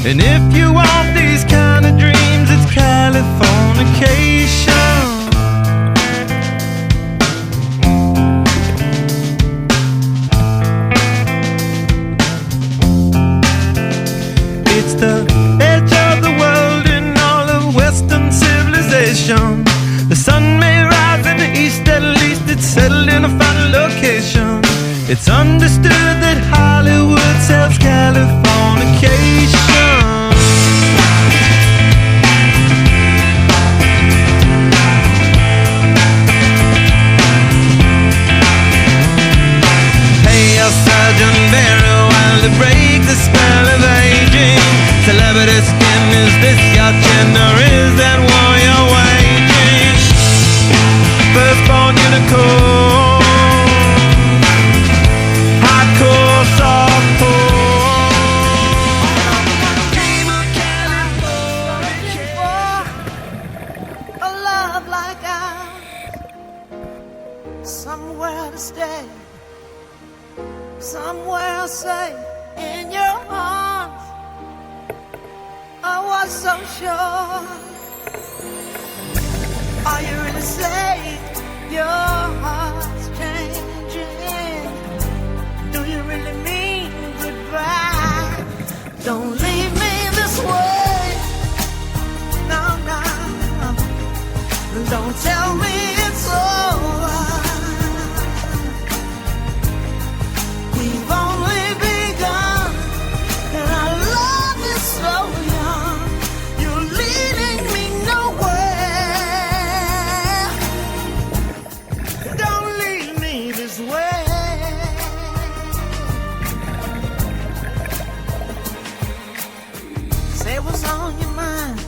And if you want these kind of dreams, it's Californication. It's the edge of the world in all of Western civilization. The sun may rise in the east, at least it's settled in a final location. It's understood that Hollywood sells Californication. Pay your surgeon very well to break the spell of aging. Celebrity skin, is this your chin or is that war you're waging? Firstborn unicorn, hardcore, softcore. Dream of California. A love like ours, somewhere to stay, somewhere safe in your arms. I was so sure. Are you really safe? Your heart's changing. Do you really mean goodbye? Don't leave me this way. No, no. Don't tell me it's over. We've only begun, and I love you so young. You're leading me nowhere. Don't leave me this way. Say what's on your mind,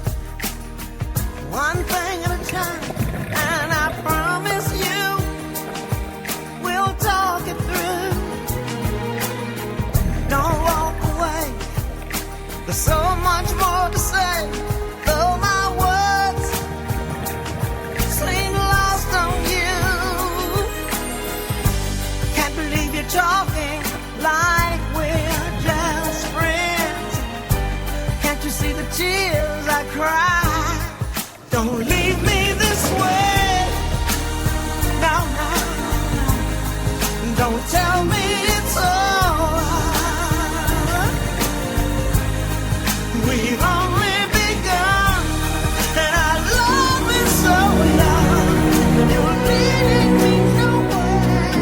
one thing at a time, and I promise you we'll talk it through. Don't walk away, there's so much more to say, though my words seem lost on you. Can't believe you're talking like we're just friends. Can't you see the tears I cry? Don't leave me this way. No, no, no. Don't tell me it's over. We've only begun, and I love it so young. You're leading me nowhere.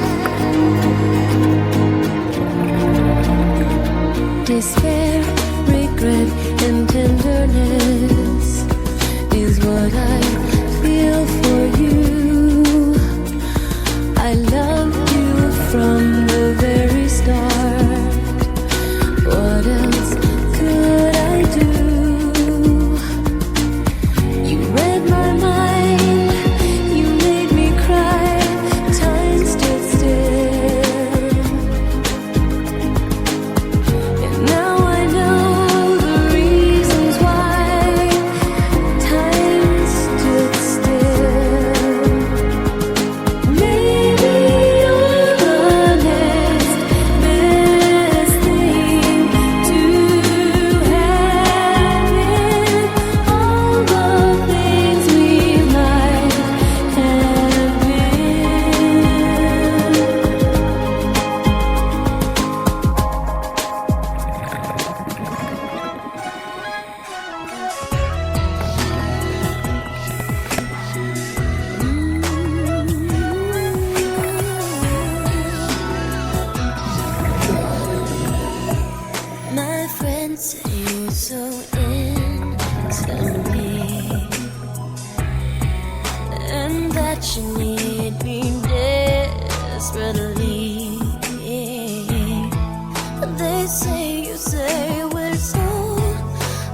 Despair, regret, and tenderness is what I feel for you. I loved you from the very start. What else could I do? You read my mind, you made me cry, time stood still. And now I know the reasons why time stood still. Maybe you're the next best thing to having all the things we might have My friends say you're so into me, and that you need me desperately. They say we're so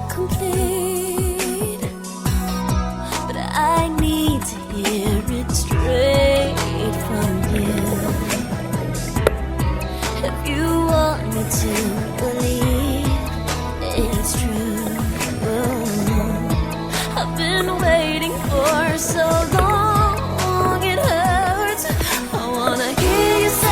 complete, but I need to hear it straight from you. If you want me to believe it's true, I've been waiting for so long, it hurts. I wanna hear you say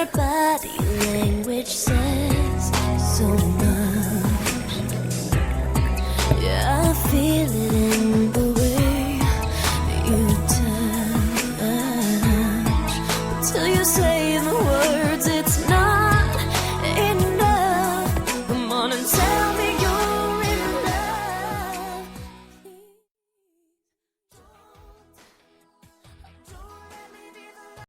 Her body language says